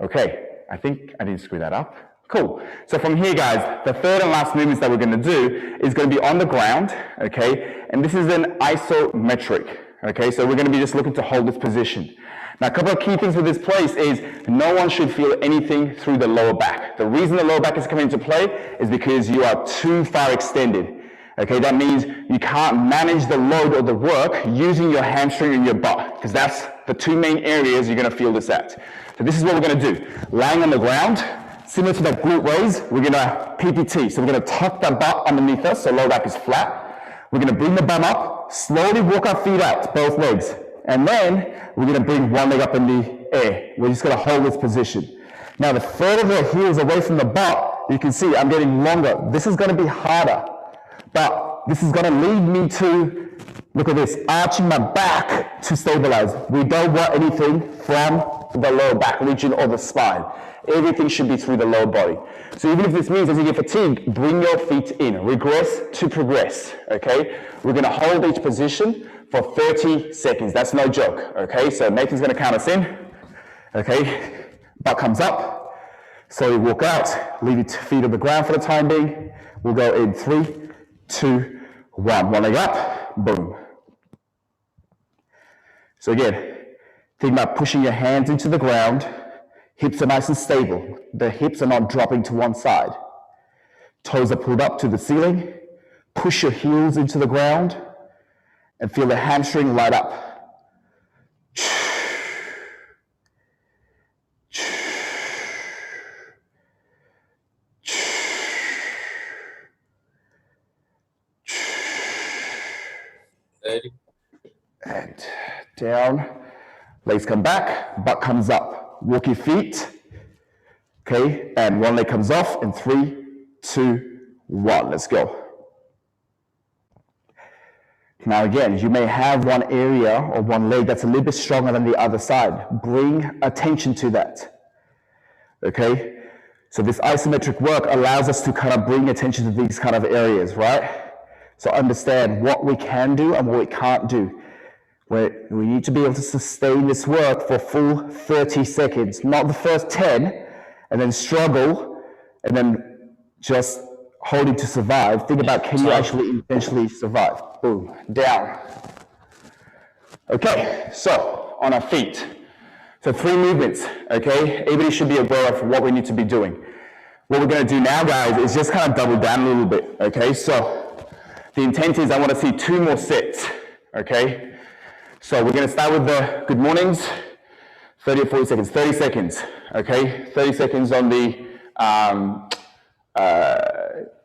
Okay, I think I didn't screw that up. Cool. So from here, guys, the third and last movements that we're going to do is going to be on the ground, okay? And this is an isometric, okay? So we're going to be just looking to hold this position. Now, a couple of key things with this place is no one should feel anything through the lower back. The reason the lower back is coming into play is because you are too far extended. Okay, that means you can't manage the load or the work using your hamstring and your butt, because that's the two main areas you're going to feel this at. So this is what we're going to do. Lying on the ground, similar to that glute raise, we're going to PPT. So we're going to tuck the butt underneath us so lower back is flat. We're going to bring the bum up, slowly walk our feet out, both legs. And then we're going to bring one leg up in the air. We're just going to hold this position. Now, the further the heels away from the butt, you can see I'm getting longer. This is going to be harder. But this is going to lead me to, look at this, arching my back to stabilize. We don't want anything from the lower back region or the spine. Everything should be through the lower body. So even if this means as you get fatigued, bring your feet in. Regress to progress, okay? We're going to hold each position for 30 seconds. That's no joke, okay? So Nathan's going to count us in, okay? Butt comes up. Slowly walk out. Leave your feet on the ground for the time being. We'll go in 3, 2, 1. One leg up, boom. So again, think about pushing your hands into the ground. Hips are nice and stable. The hips are not dropping to one side. Toes are pulled up to the ceiling. Push your heels into the ground and feel the hamstring light up. And down, legs come back, butt comes up. Walk your feet, okay, and one leg comes off in 3, 2, 1. Let's go. Now again, you may have one area or one leg that's a little bit stronger than the other side. Bring attention to that, okay? So this isometric work allows us to kind of bring attention to these kind of areas, right? So understand what we can do and what we can't do. We need to be able to sustain this work for full 30 seconds, not the first 10, and then struggle, and then just holding to survive. Think about, can you actually eventually survive? Boom, down. Okay, so on our feet. So 3 movements, okay? Everybody should be aware of what we need to be doing. What we're gonna do now, guys, is just kind of double down a little bit, okay? So the intent is I wanna see 2 more sets, okay? So we're going to start with the good mornings, 30 or 40 seconds, 30 seconds, okay? 30 seconds on the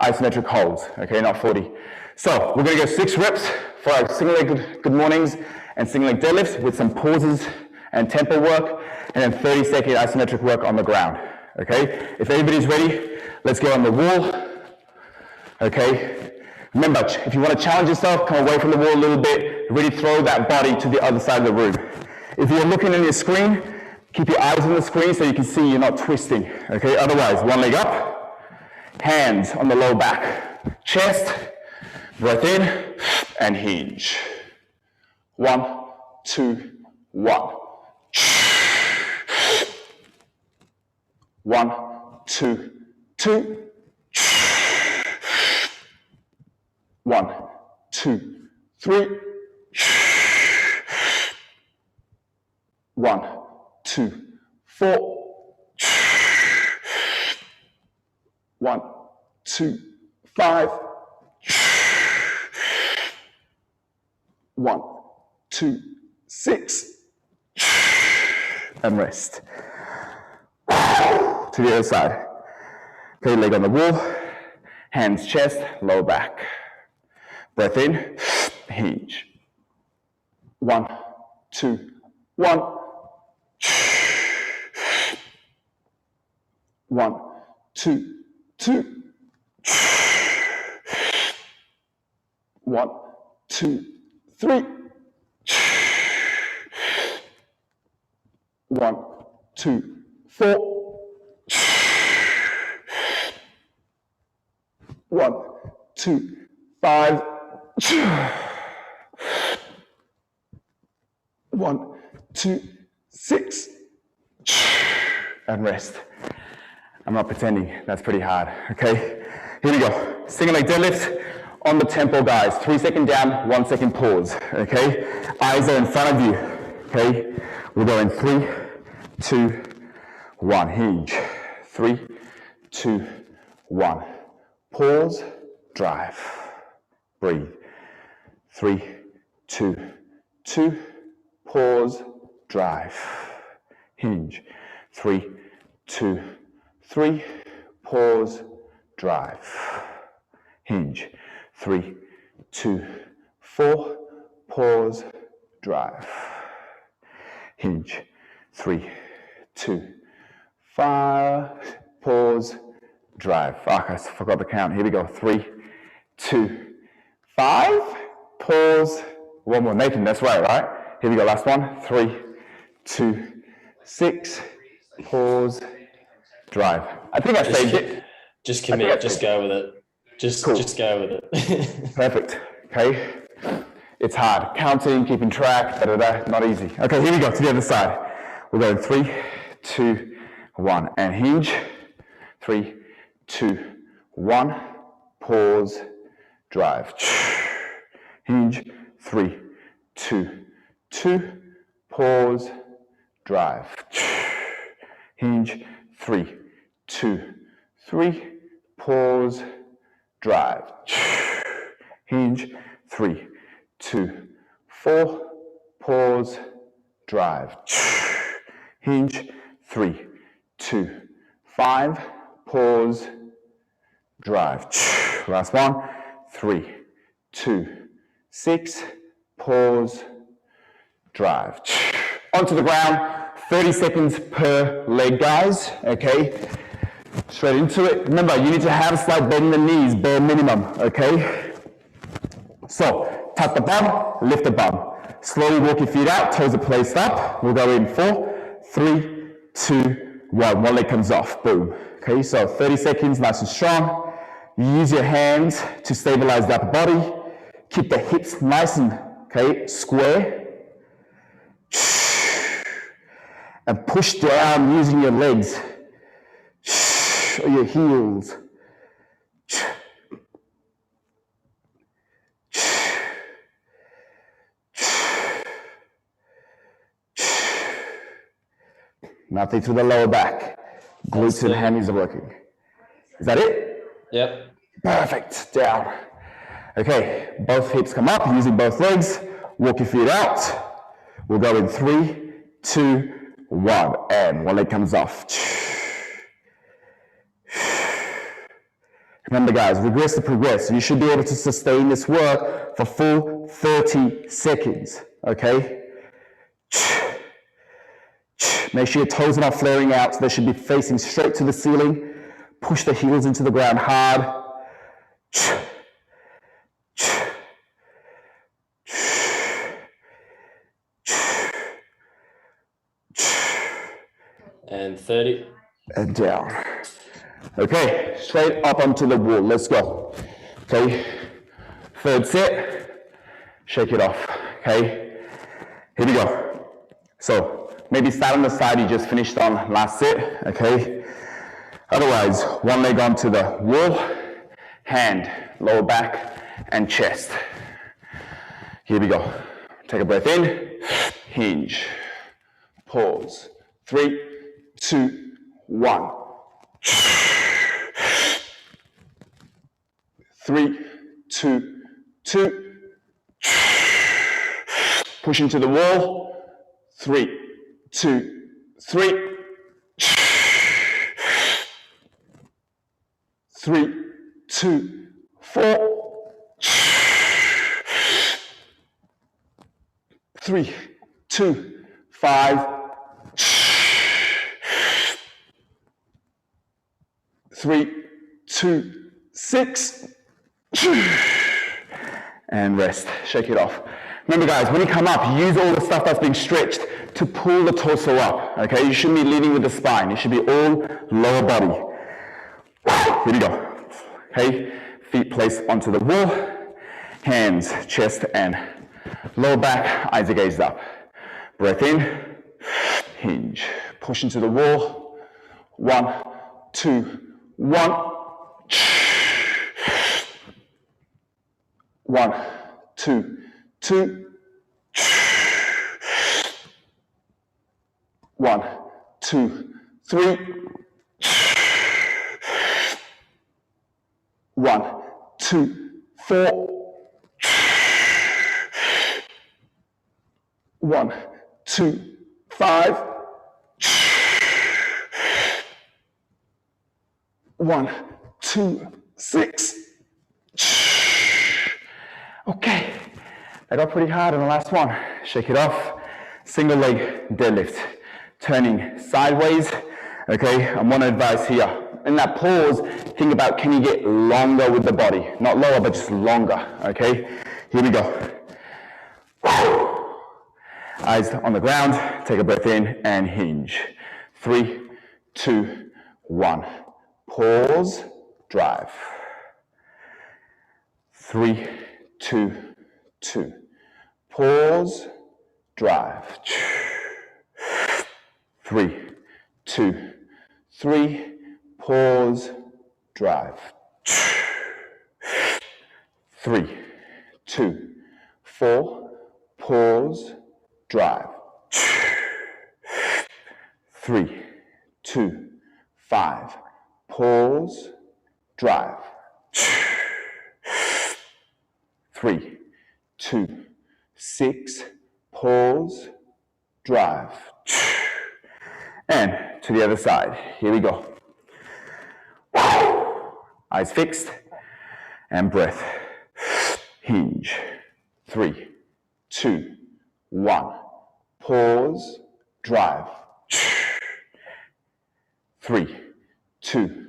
isometric holds, okay, not 40. So we're going to go 6 reps for our single leg good mornings and single leg deadlifts with some pauses and tempo work, and then 30-second isometric work on the ground, okay? If everybody's ready, let's go on the wall, okay? Remember, if you want to challenge yourself, come away from the wall a little bit, really throw that body to the other side of the room. If you're looking at your screen, keep your eyes on the screen so you can see you're not twisting, okay? Otherwise, one leg up, hands on the low back, chest, breath in, and hinge. 1, 2, 1. 1, 2, 2. 1, 2, 3. 1, 2, 4. 1, 2, 5. 1, 2, 6. And rest. To the other side. Okay, leg on the wall, hands chest, low back. Breath in, hinge. 1, 2, 1. 1, 2, 2. 1, 2, 3. 1, 2, 4. 1, 2, 5. 1, 2, 6. And rest. I'm not pretending, that's pretty hard, okay? Here we go. Single leg deadlift on the tempo, guys. 3 seconds down, 1 second pause, okay? Eyes are in front of you, okay? We're going 3, 2, 1. Hinge. 3, 2, 1. Pause, drive. Breathe. 3, 2, 2. Pause, drive. Hinge. 3, 2, 3. Pause, drive. Hinge. 3, 2, 4. Pause, drive. Hinge. 3, 2, 5. Pause, drive. Fuck, I forgot the count. Here we go. 3, 2, 5. Pause. One more. Nathan, that's right? Here we go. Last one. 3, 2, 6. Pause. Drive. I think I saved it. Just commit. Just go with it. Just go with it. Perfect. Okay. It's hard. Counting, keeping track, not easy. Okay, here we go. To the other side. We're going 3, 2, 1. And hinge. 3, 2, 1. Pause. Drive. Hinge. 3, 2, 2. Pause. Drive. Hinge. 3, 2, 3. Pause. Drive. Hinge. 3, 2, 4. Pause. Drive. Hinge. 3, 2, 5. Pause. Drive. Last one. 3, 2, 6. Pause. Drive. Onto the ground. 30 seconds per leg, guys. Okay. Straight into it. Remember, you need to have a slight bend in the knees, bare minimum. Okay. So, tuck the bum, lift the bum. Slowly walk your feet out, toes are placed up. We'll go in 4, 3, 2, 1. One leg comes off. Boom. Okay, so 30 seconds, nice and strong. You use your hands to stabilize the upper body. Keep the hips nice and, square. And push down using your legs or your heels. Nothing to the lower back. Glutes and hammies are working. Is that it? Yep. Perfect. Down. Okay, both hips come up using both legs. Walk your feet out. We'll go in 3, 2, 1. And one leg comes off. Remember, guys, regress to progress. You should be able to sustain this work for full 30 seconds. Okay? Make sure your toes are not flaring out. They should be facing straight to the ceiling. Push the heels into the ground hard. And 30. And down. Okay, straight up onto the wall. Let's go. Okay, third set. Shake it off. Okay, here we go. So maybe start on the side you just finished on last set. Okay. Otherwise, one leg onto the wall, hand, lower back, and chest. Here we go. Take a breath in, hinge, pause. 3, 2, 1. 3, 2, 2. Push into the wall. 3, 2, 3. 3, 2, 4. 3, 2, 5. 3, 2, 6. And rest. Shake it off. Remember guys, when you come up, use all the stuff that's being stretched to pull the torso up. Okay, you shouldn't be leading with the spine. It should be all lower body. Here we go. Okay, feet placed onto the wall, hands, chest, and lower back, eyes are gazed up. Breath in, hinge, push into the wall. 1, 2, 1. 1, 2, 2. 1, 2, 3. 1, 2, 4. 1, 2, 5. 1, 2, 6. Okay, I got pretty hard on the last one. Shake it off. Single leg deadlift. Turning sideways. Okay, I want to advise here. In that pause, think about, can you get longer with the body? Not lower, but just longer. Okay, here we go. Eyes on the ground. Take a breath in and hinge. 3, 2, 1. Pause, drive. 3, 2, 2. Pause, drive. 3, 2, 3. Pause, drive. 3, 2, 4. Pause, drive. 3, 2, 5. Pause, drive. 3, 2, 6. Pause, drive. And to the other side. Here we go. Eyes fixed and breath. Hinge. 3, 2, 1. Pause, drive. 3, 2,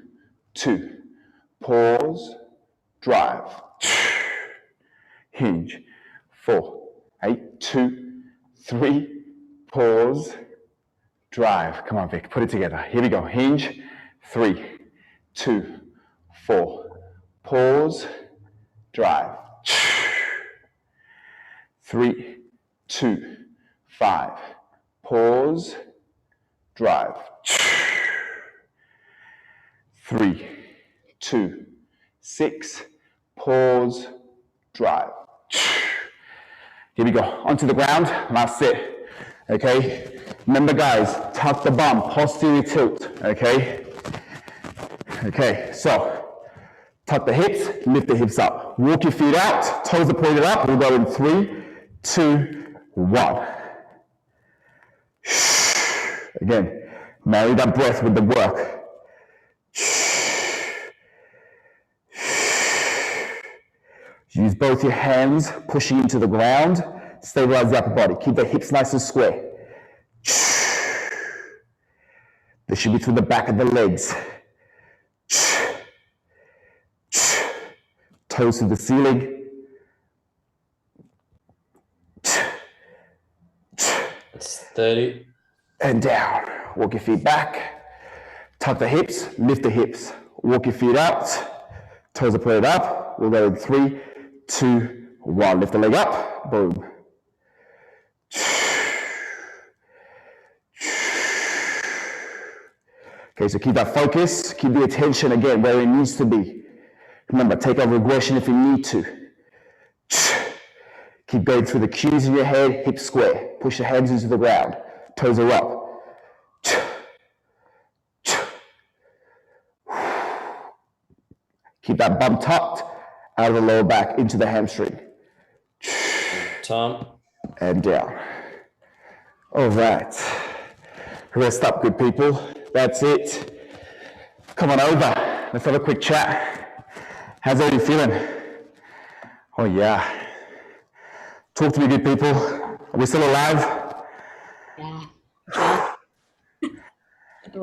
2. Pause, drive. Hinge. 4, 8, 2, 3. Pause, drive. Come on, Vic, put it together. Here we go. Hinge. 3, 2, 4. Pause, drive. 3, 2, 5. Pause, drive. 3, 2, 6. Pause, drive. Here we go. Onto the ground. Last set. Okay. Remember, guys, tuck the bum, posterior tilt. Okay. Okay. So, tuck the hips, lift the hips up. Walk your feet out. Toes are pointed up. We'll go in 3, 2, 1. Again, marry that breath with the work. Use both your hands, pushing into the ground. Stabilize the upper body. Keep the hips nice and square. They should be through the back of the legs. Toes to the ceiling. That's 30. And down. Walk your feet back. Tuck the hips, lift the hips. Walk your feet out. Toes are pointed up. We'll go in 3, 2, 1. Lift the leg up. Boom. Okay, so keep that focus. Keep the attention again where it needs to be. Remember, take over aggression if you need to. Keep going through the cues in your head. Hips square. Push your hands into the ground. Toes are up. Keep that bum tucked out of the lower back into the hamstring. Time. And down. All right. Rest up, good people. That's it. Come on over. Let's have a quick chat. How's everybody feeling? Oh yeah. Talk to me, good people. Are we still alive? Yeah.